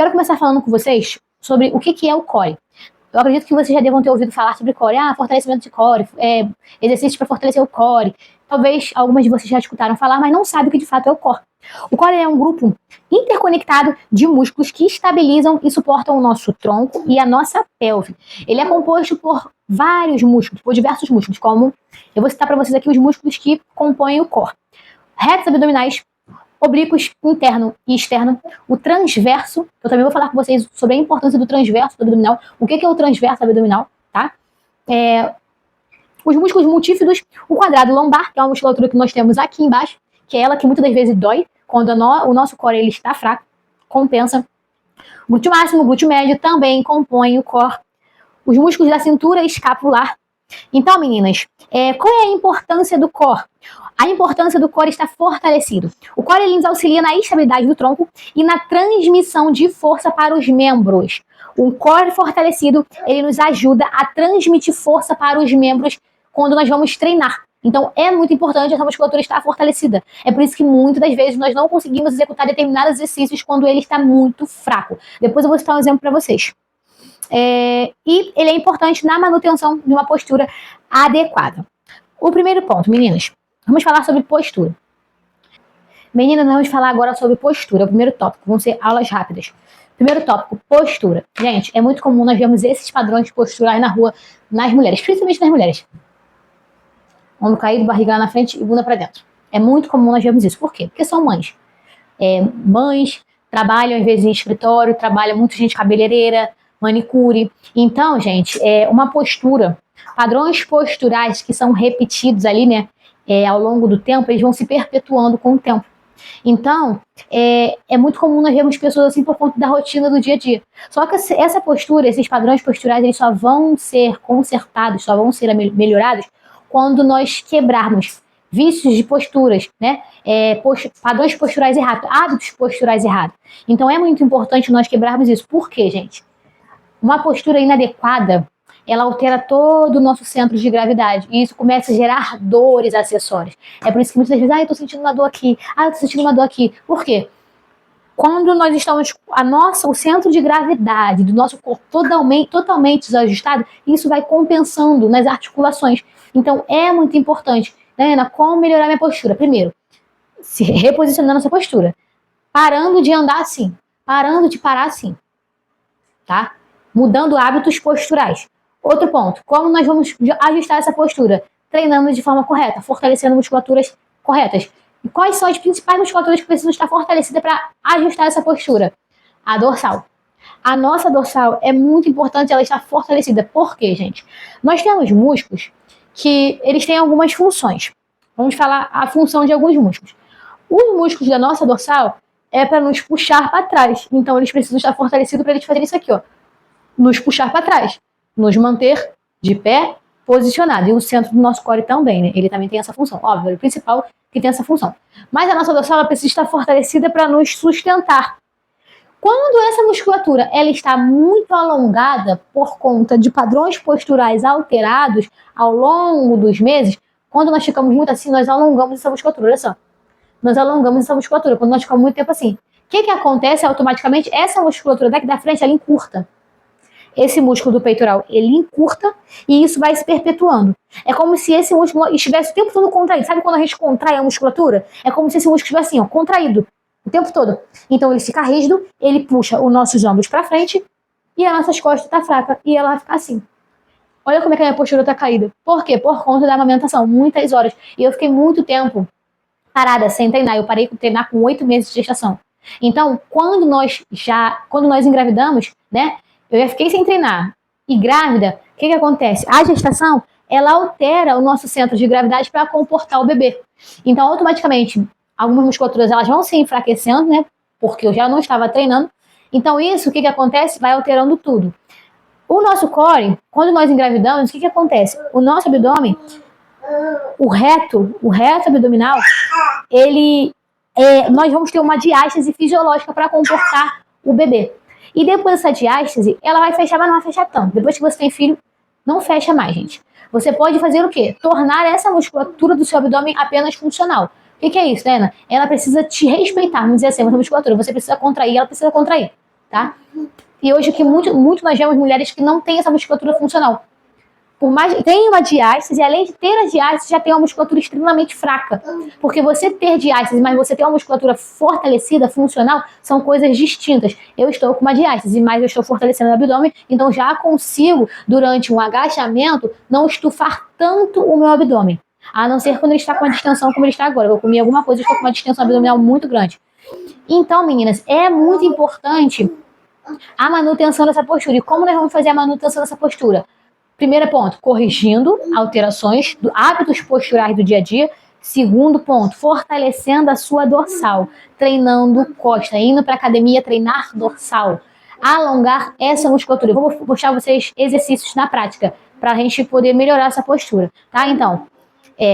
Quero começar falando com vocês sobre o que é o core. Eu acredito que vocês já devam ter ouvido falar sobre core. Fortalecimento de core, exercícios para fortalecer o core. Talvez algumas de vocês já escutaram falar, mas não sabem o que de fato é o core. O core é um grupo interconectado de músculos que estabilizam e suportam o nosso tronco e a nossa pelve. Ele é composto por vários músculos, por diversos músculos, como eu vou citar para vocês aqui os músculos que compõem o core. Retos abdominais, oblíquos interno e externo, o transverso, eu também vou falar com vocês sobre a importância do transverso abdominal, o que é o transverso abdominal, tá? Os músculos multífidos, o quadrado lombar, que é uma musculatura que nós temos aqui embaixo, que é ela que muitas das vezes dói, quando o nosso core ele está fraco, compensa. O glúteo máximo, o glúteo médio também compõem o core. Os músculos da cintura escapular. Então, meninas, qual é a importância do core? A importância do core está fortalecido. O core ele nos auxilia na estabilidade do tronco e na transmissão de força para os membros. O core fortalecido, ele nos ajuda a transmitir força para os membros quando nós vamos treinar. Então, é muito importante essa musculatura estar fortalecida. É por isso que muitas das vezes nós não conseguimos executar determinados exercícios quando ele está muito fraco. Depois eu vou citar um exemplo para vocês. E ele é importante na manutenção de uma postura adequada. O primeiro ponto, meninas, vamos falar sobre postura. Meninas, nós vamos falar agora sobre postura. O primeiro tópico, vão ser aulas rápidas. Primeiro tópico, postura. Gente, é muito comum nós vermos esses padrões posturais na rua, nas mulheres, principalmente nas mulheres. Ombro caído, barriga lá na frente e bunda para dentro. É muito comum nós vermos isso. Por quê? Porque são mães. Mães trabalham, às vezes, em escritório, trabalham muita gente cabeleireira, manicure. Então, gente, uma postura, padrões posturais que são repetidos ali, né, ao longo do tempo, eles vão se perpetuando com o tempo. Então, é muito comum nós vermos pessoas assim por conta da rotina do dia a dia. Só que essa postura, esses padrões posturais, eles só vão ser consertados, só vão ser melhorados quando nós quebrarmos vícios de posturas, né? Padrões posturais errados, hábitos posturais errados. Então, é muito importante nós quebrarmos isso. Por quê, gente? Uma postura inadequada, ela altera todo o nosso centro de gravidade. E isso começa a gerar dores acessórias. É por isso que muitas vezes, eu tô sentindo uma dor aqui, eu tô sentindo uma dor aqui. Por quê? Quando nós estamos, o centro de gravidade do nosso corpo totalmente desajustado, isso vai compensando nas articulações. Então, é muito importante, né, Ana, como melhorar minha postura? Primeiro, se reposicionando essa postura. Parando de andar assim. Parando de parar assim. Tá? Mudando hábitos posturais. Outro ponto, como nós vamos ajustar essa postura? Treinando de forma correta, fortalecendo musculaturas corretas. E quais são as principais musculaturas que precisam estar fortalecidas para ajustar essa postura? A dorsal. A nossa dorsal é muito importante ela estar fortalecida. Por quê, gente? Nós temos músculos que eles têm algumas funções. Vamos falar a função de alguns músculos. Os músculos da nossa dorsal é para nos puxar para trás. Então, eles precisam estar fortalecidos para eles fazerem isso aqui, ó. Nos puxar para trás. Nos manter de pé, posicionado. E o centro do nosso core também, né? Ele também tem essa função. Óbvio, é o principal que tem essa função. Mas a nossa dorsal ela precisa estar fortalecida para nos sustentar. Quando essa musculatura ela está muito alongada por conta de padrões posturais alterados ao longo dos meses, quando nós ficamos muito assim, nós alongamos essa musculatura. Olha só. Nós alongamos essa musculatura. Quando nós ficamos muito tempo assim. O que acontece automaticamente? Essa musculatura daqui da frente, ela encurta. Esse músculo do peitoral, ele encurta e isso vai se perpetuando. É como se esse músculo estivesse o tempo todo contraído. Sabe quando a gente contrai a musculatura? É como se esse músculo estivesse assim, ó, contraído o tempo todo. Então ele fica rígido, ele puxa os nossos ombros para frente e as nossas costas tá fraca e ela vai ficar assim. Olha como é que a minha postura tá caída. Por quê? Por conta da amamentação, muitas horas. E eu fiquei muito tempo parada, sem treinar. Eu parei de treinar com 8 meses de gestação. Então, quando nós engravidamos, né? Eu já fiquei sem treinar. E grávida, o que acontece? A gestação, ela altera o nosso centro de gravidade para comportar o bebê. Então, automaticamente, algumas musculaturas elas vão se enfraquecendo, né? Porque eu já não estava treinando. Então, isso, o que acontece? Vai alterando tudo. O nosso core, quando nós engravidamos, o que acontece? O nosso abdômen, o reto abdominal, nós vamos ter uma diástase fisiológica para comportar o bebê. E depois dessa diástase, ela vai fechar, mas não vai fechar tanto. Depois que você tem filho, não fecha mais, gente. Você pode fazer o quê? Tornar essa musculatura do seu abdômen apenas funcional. O que é isso, né, Ana? Ela precisa te respeitar, vamos dizer assim, essa musculatura. Você precisa contrair, ela precisa contrair. tá? E hoje que muito nós vemos mulheres que não têm essa musculatura funcional. Por mais tem uma diástase, e além de ter a diástase, já tem uma musculatura extremamente fraca. Porque você ter diástase, mas você ter uma musculatura fortalecida, funcional, são coisas distintas. Eu estou com uma diástase, mas eu estou fortalecendo o abdômen, então já consigo, durante um agachamento, não estufar tanto o meu abdômen. A não ser quando ele está com uma distensão como ele está agora. Eu comi alguma coisa e estou com uma distensão abdominal muito grande. Então, meninas, é muito importante a manutenção dessa postura. E como nós vamos fazer a manutenção dessa postura? Primeiro ponto, corrigindo alterações do hábitos posturais do dia a dia. Segundo ponto, fortalecendo a sua dorsal, treinando costa, indo para a academia treinar dorsal, alongar essa musculatura. Eu vou mostrar vocês exercícios na prática para a gente poder melhorar essa postura, tá? Então,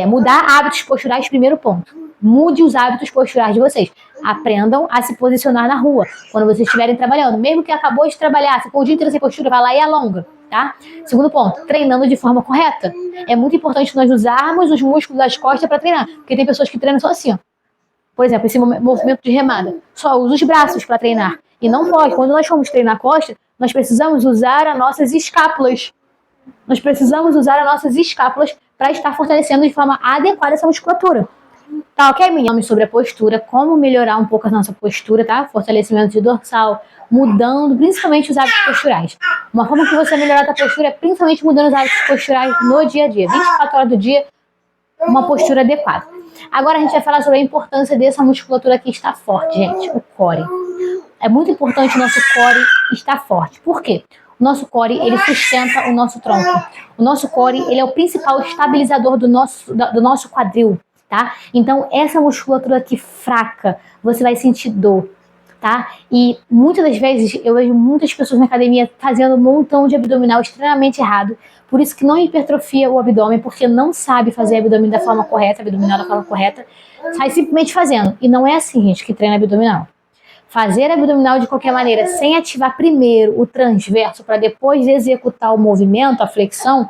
mudar hábitos posturais, primeiro ponto. Mude os hábitos posturais de vocês. Aprendam a se posicionar na rua quando vocês estiverem trabalhando. Mesmo que acabou de trabalhar, ficou o dia inteiro sem postura, vai lá e alonga, tá? Segundo ponto, treinando de forma correta. É muito importante nós usarmos os músculos das costas para treinar, porque tem pessoas que treinam só assim, ó. Por exemplo, esse movimento de remada. Só usa os braços para treinar. E não pode. Quando nós formos treinar a costa, nós precisamos usar as nossas escápulas. Nós precisamos usar as nossas escápulas para estar fortalecendo de forma adequada essa musculatura. Tá, ok, menina? Sobre a postura, como melhorar um pouco a nossa postura, tá? Fortalecimento de dorsal, mudando principalmente os hábitos posturais. Uma forma que você melhorar a postura é principalmente mudando os hábitos posturais no dia a dia. 24 horas do dia, uma postura adequada. Agora a gente vai falar sobre a importância dessa musculatura que está forte, gente, o core. É muito importante o nosso core estar forte. Por quê? O nosso core, ele sustenta o nosso tronco. O nosso core, ele é o principal estabilizador do nosso quadril, tá? Então, essa musculatura aqui fraca, você vai sentir dor, tá? E muitas das vezes, eu vejo muitas pessoas na academia fazendo um montão de abdominal extremamente errado. Por isso que não hipertrofia o abdômen, porque não sabe fazer abdômen da forma correta, abdominal da forma correta. Sai simplesmente fazendo. E não é assim, gente, que treina abdominal. Fazer abdominal de qualquer maneira, sem ativar primeiro o transverso para depois executar o movimento, a flexão,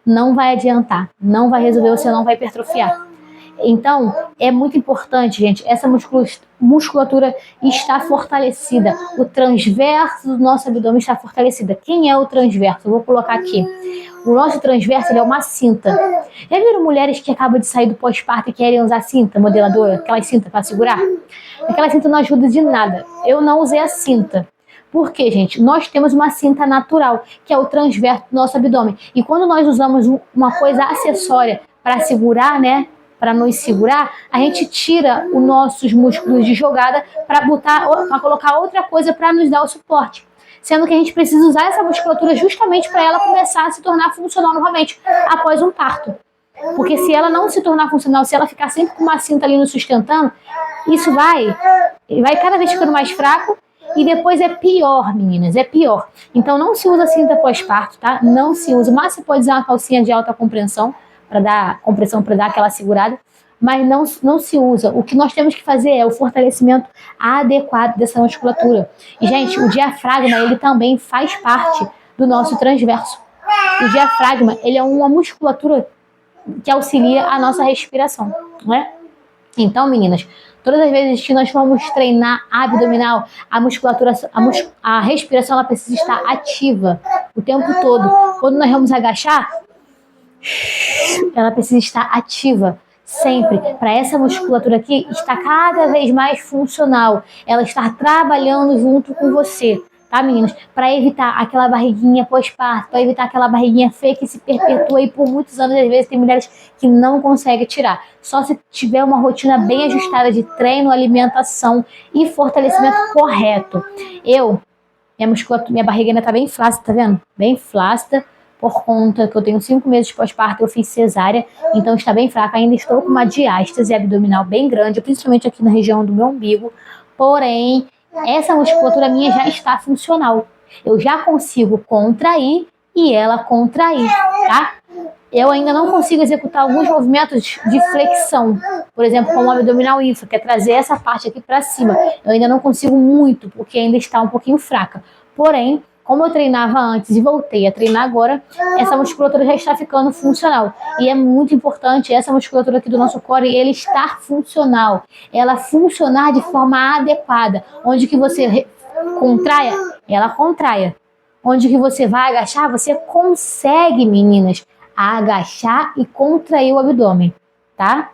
não vai adiantar, não vai resolver, você não vai hipertrofiar. Então, é muito importante, gente, essa musculatura está fortalecida. O transverso do nosso abdômen está fortalecida. Quem é o transverso? Eu vou colocar aqui. O nosso transverso, ele é uma cinta. Já viram mulheres que acabam de sair do pós-parto e querem usar cinta modeladora? Aquela cinta para segurar? Aquela cinta não ajuda de nada. Eu não usei a cinta. Por quê, gente? Nós temos uma cinta natural, que é o transverso do nosso abdômen. E quando nós usamos uma coisa acessória para segurar, né? Para nos segurar, a gente tira os nossos músculos de jogada para colocar outra coisa para nos dar o suporte. Sendo que a gente precisa usar essa musculatura justamente para ela começar a se tornar funcional novamente após um parto. Porque se ela não se tornar funcional, se ela ficar sempre com uma cinta ali nos sustentando, isso vai cada vez ficando mais fraco e depois é pior, meninas, é pior. Então não se usa cinta pós-parto, tá? Não se usa. Mas você pode usar uma calcinha de alta compressão, para dar compressão, para dar aquela segurada, mas não se usa. O que nós temos que fazer é o fortalecimento adequado dessa musculatura. E, gente, o diafragma, ele também faz parte do nosso transverso. O diafragma, ele é uma musculatura que auxilia a nossa respiração, né? Então, meninas, todas as vezes que nós vamos treinar abdominal, a musculatura, a respiração, ela precisa estar ativa o tempo todo. Quando nós vamos agachar, ela precisa estar ativa sempre, para essa musculatura aqui estar cada vez mais funcional, ela estar trabalhando junto com você, tá, meninas? Para evitar aquela barriguinha pós-parto, para evitar aquela barriguinha feia que se perpetua aí por muitos anos. Às vezes tem mulheres que não conseguem tirar, só se tiver uma rotina bem ajustada de treino, alimentação e fortalecimento correto. Minha barriga ainda tá bem flácida, tá vendo? Bem flácida. Por conta que eu tenho 5 meses de pós-parto, eu fiz cesárea, então está bem fraca. Ainda estou com uma diástase abdominal bem grande, principalmente aqui na região do meu umbigo. Porém, essa musculatura minha já está funcional. Eu já consigo contrair e ela contrair, tá? Eu ainda não consigo executar alguns movimentos de flexão, por exemplo, como o abdominal infra, que é trazer essa parte aqui para cima. Eu ainda não consigo muito, porque ainda está um pouquinho fraca. Porém, como eu treinava antes e voltei a treinar agora, essa musculatura já está ficando funcional. E é muito importante essa musculatura aqui do nosso core, ele estar funcional. Ela funcionar de forma adequada, onde que você contraia, ela contraia. Onde que você vai agachar, você consegue, meninas, agachar e contrair o abdômen, tá?